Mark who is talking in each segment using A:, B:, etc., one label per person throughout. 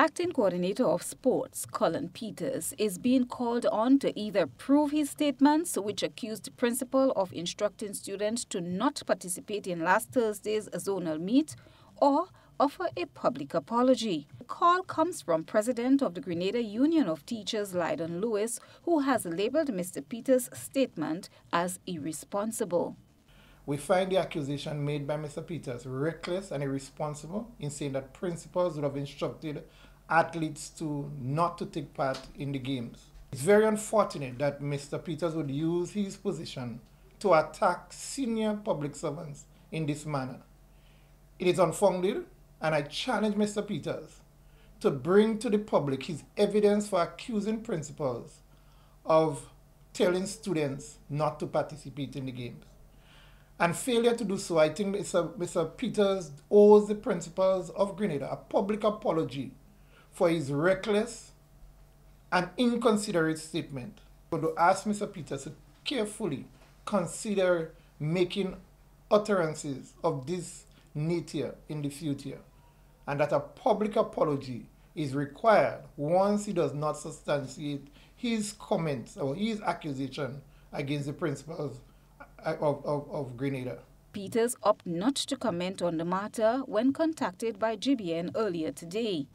A: Acting Coordinator of Sports, Colin Peters, is being called on to either prove his statements, which accused the principal of instructing students to not participate in last Thursday's zonal meet, or offer a public apology. The call comes from President of the Grenada Union of Teachers, Lydon Lewis, who has labeled Mr. Peters' statement as irresponsible.
B: We find the accusation made by Mr. Peters reckless and irresponsible in saying that principals would have instructed athletes not to take part in the games. It's very unfortunate that Mr. Peters would use his position to attack senior public servants in this manner. It is unfounded, and I challenge Mr. Peters to bring to the public his evidence for accusing principals of telling students not to participate in the games. And failure to do so, I think Mr. Peters owes the principals of Grenada a public apology for his reckless and inconsiderate statement. I would ask Mr. Peters to carefully consider making utterances of this nature in the future, and that a public apology is required once he does not substantiate his comments or his accusation against the principals of Grenada.
A: Peters opted not to comment on the matter when contacted by GBN earlier today.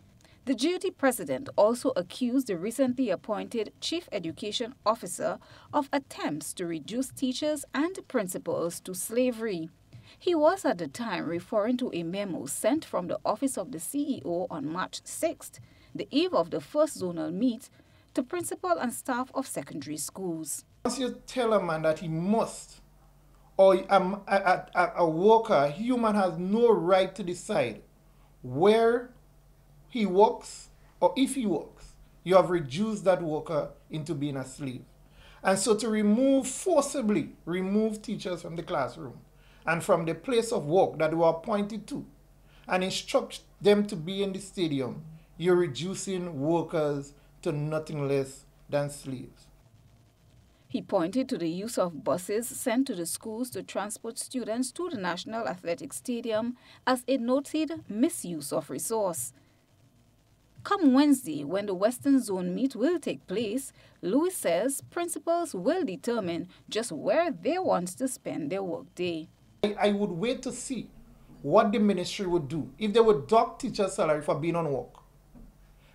A: The duty president also accused the recently appointed Chief Education Officer of attempts to reduce teachers and principals to slavery. He was at the time referring to a memo sent from the office of the CEO on March 6th, the eve of the first zonal meet, to principal and staff of secondary schools.
B: Once you tell a man that he must, or a worker, a human has no right to decide where he works or if he works, you have reduced that worker into being a slave. And so to forcibly remove teachers from the classroom and from the place of work that they were appointed to and instruct them to be in the stadium, you're reducing workers to nothing less than slaves.
A: He pointed to the use of buses sent to the schools to transport students to the National Athletic Stadium as a noted misuse of resource. Come Wednesday, when the Western Zone meet will take place, Lewis says principals will determine just where they want to spend their workday.
B: I would wait to see what the ministry would do if they would dock teachers' salary for being on work.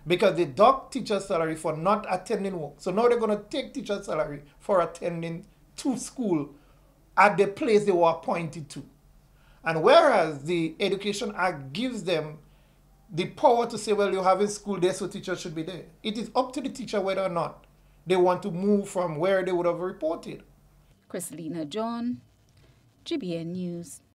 B: Because they dock teachers' salary for not attending work. So now they're going to take teachers' salary for attending to school at the place they were appointed to. And whereas the Education Act gives them the power to say, well, you have a school there, so teachers should be there. It is up to the teacher whether or not they want to move from where they would have reported.
A: Christelina John, GBN News.